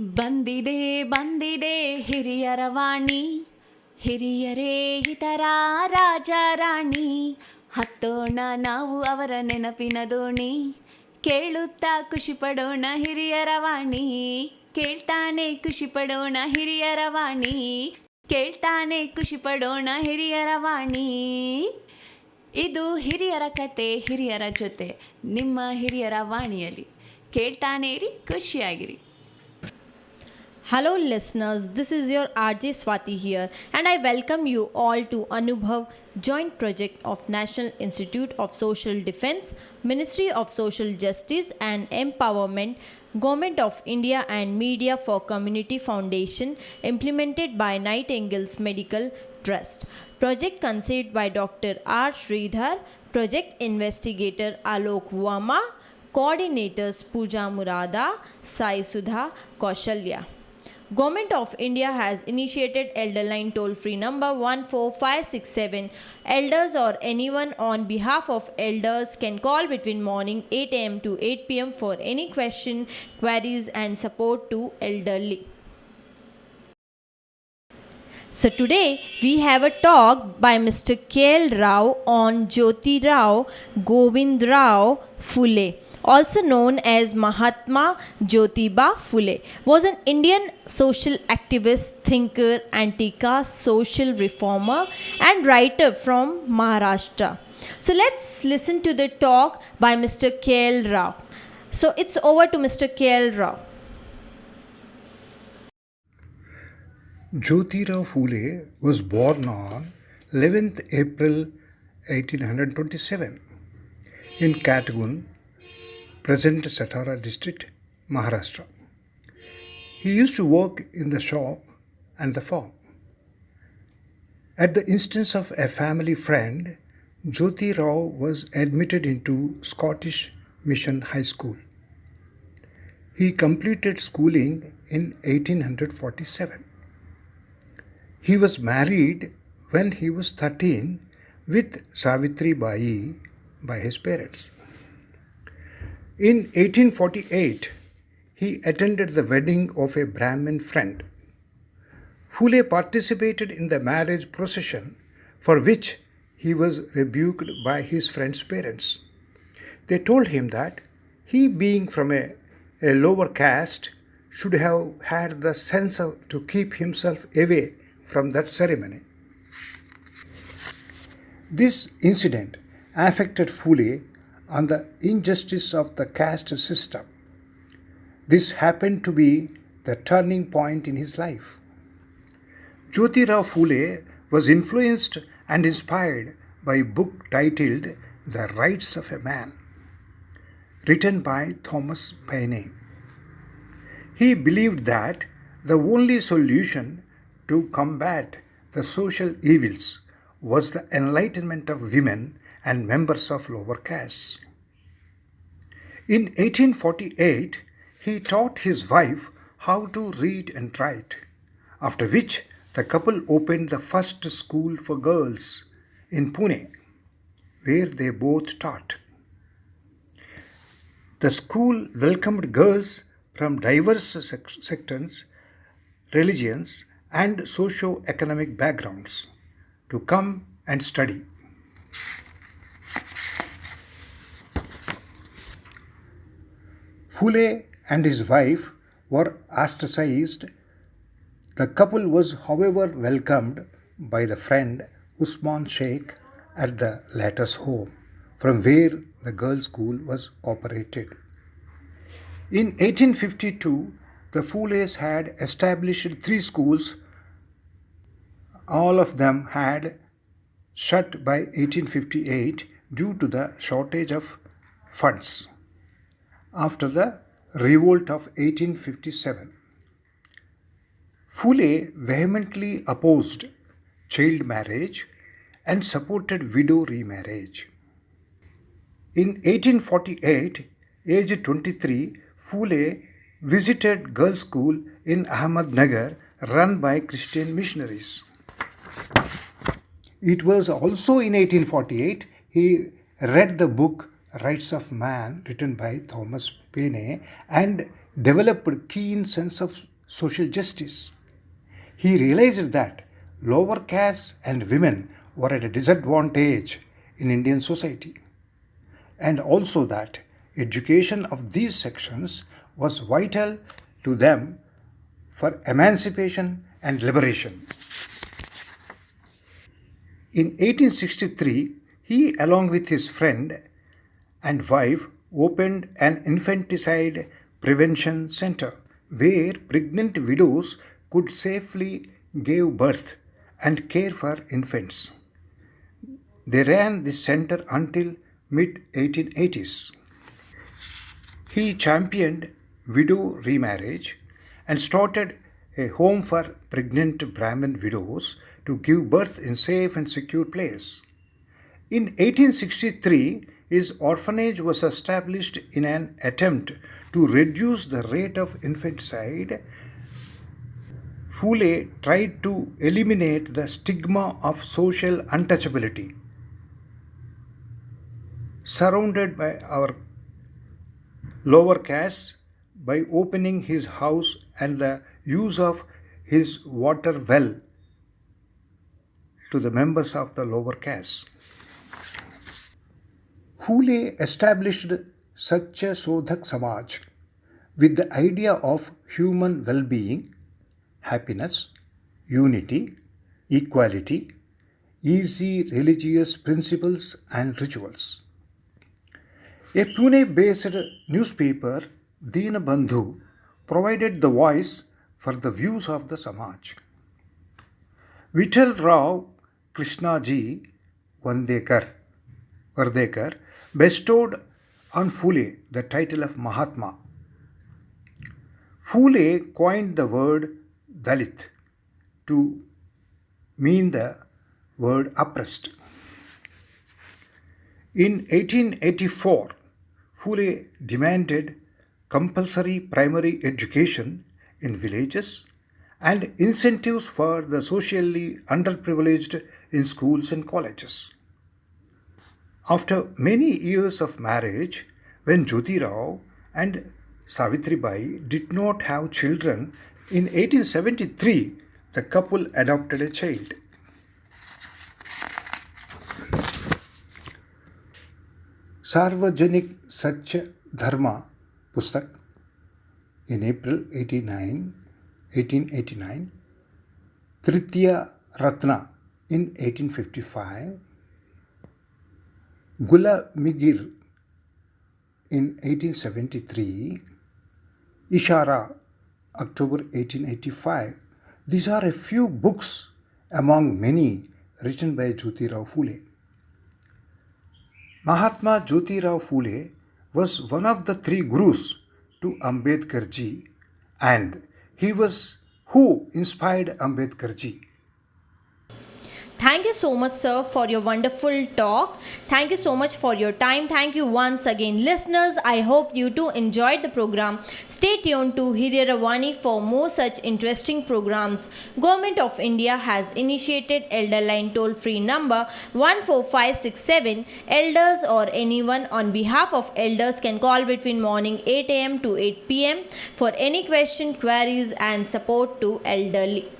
ಬಂದಿದೆ ಬಂದಿದೆ ಹಿರಿಯರ ವಾಣಿ, ಹಿರಿಯರೇ ಇತರ ರಾಜ ರಾಣಿ, ಹತ್ತೋಣ ನಾವು ಅವರ ನೆನಪಿನ ದೋಣಿ, ಕೇಳುತ್ತಾ ಖುಷಿ ಪಡೋಣ ಹಿರಿಯರ ವಾಣಿ, ಕೇಳ್ತಾನೆ ಖುಷಿ ಪಡೋಣ ಹಿರಿಯರ ವಾಣಿ, ಕೇಳ್ತಾನೆ ಖುಷಿ ಪಡೋಣ ಹಿರಿಯರ ವಾಣಿ. ಇದು ಹಿರಿಯರ ಕತೆ ಹಿರಿಯರ ಜೊತೆ ನಿಮ್ಮ ಹಿರಿಯರ ವಾಣಿಯಲ್ಲಿ. ಕೇಳ್ತಾನೆ ಇರಿ, ಖುಷಿಯಾಗಿರಿ. Hello listeners, this is your RJ Swati here and I welcome you all to Anubhav joint project of National Institute of Social Defense, Ministry of Social Justice and Empowerment, Government of India and Media for Community Foundation, implemented by Nightingales Medical Trust. Project conceived by Dr. R. Sridhar, project investigator Alok Wama, coordinators Pooja Murada, Sai Sudha, Kaushalya. Government of India has initiated Elderline toll-free number 14567. Elders or anyone on behalf of elders can call between morning 8 am to 8 pm for any question, queries and support to elderly. So today we have a talk by Mr. K.L. Rao on Jyoti Rao Govind Rao Phule, also known as Mahatma Jyotiba Phule, was an Indian social activist, thinker, anti-caste social reformer and writer from Maharashtra. So let's listen to the talk by Mr. K.L. Rao. So it's over to Mr. K.L. Rao. Jyoti Rao Phule was born on 11th April 1827 in Katgun, present Satara district, Maharashtra. He used to work in the shop and the farm. At the instance of a family friend, Jyoti Rao was admitted into Scottish Mission High School. He completed schooling in 1847. He was married when he was 13 with Savitri Bai by his parents. In 1848, he attended the wedding of a Brahmin friend. Phule participated in the marriage procession, for which he was rebuked by his friend's parents. They told him that he, being from a lower caste, should have had the sense to keep himself away from that ceremony. This incident affected Phule on the injustice of the caste system. This happened to be the turning point in his life. Jyoti Rao Phule was influenced and inspired by a book titled The Rights of a Man, written by Thomas Paine. He believed that the only solution to combat the social evils was the enlightenment of women and members of lower castes. In 1848, he taught his wife how to read and write, after which the couple opened the first school for girls in Pune, where they both taught. The school welcomed girls from diverse sections, religions, and socio-economic backgrounds to come and study. Phule and his wife were ostracized. The couple was, however, welcomed by the friend Usman Sheikh at the latter's home, from where the girls' school was operated. In 1852, the Phules had established 3 schools. All of them had shut by 1858 due to the shortage of funds after the revolt of 1857. Phule vehemently opposed child marriage and supported widow remarriage. In 1848, aged 23, Phule visited girls' school in Ahmednagar run by Christian missionaries. It was also in 1848 he read the book Rights of Man written by Thomas Paine and developed a keen sense of social justice. He realized that lower castes and women were at a disadvantage in Indian society, and also that education of these sections was vital to them for emancipation and liberation. In 1863, he, along with his friend and wife, opened an infanticide prevention center where pregnant widows could safely give birth and care for infants. They ran this center until mid 1880s. He championed widow remarriage and started a home for pregnant Brahmin widows to give birth in safe and secure place. In 1863, his orphanage was established in an attempt to reduce the rate of infanticide. Phule tried to eliminate the stigma of social untouchability surrounded by our lower castes by opening his house and the use of his water well to the members of the lower caste. Phule established Satya Sodhak Samaj with the idea of human well-being, happiness, unity, equality, easy religious principles and rituals. A Pune-based newspaper, Deenabandhu, provided the voice for the views of the Samaj. Vittal Rao Krishnaji Vardekar bestowed on Phule the title of Mahatma. Phule coined the word Dalit to mean the word oppressed. In 1884, Phule demanded compulsory primary education in villages and incentives for the socially underprivileged in schools and colleges. After many years of marriage, when Jyoti Rao and Savitribai did not have children, in 1873 the couple adopted a child. Sarvajanik Satya Dharma Pustak in April 1889, Tritiya Ratna in 1855, Gula Migir in 1873, Ishara October 1885. These are a few books among many written by Jyotirao Phule. Mahatma Jyotirao Phule was one of the three gurus to Ambedkarji, and he was who inspired Ambedkarji. Thank you so much, sir, for your wonderful talk. Thank you so much for your time. Thank you once again, listeners. I hope you too enjoyed the program. Stay tuned to Hiriyaravani for more such interesting programs. Government of India has initiated Elder Line toll-free number 14567. Elders or anyone on behalf of elders can call between morning 8 a.m. to 8 p.m. for any question, queries and support to elderly.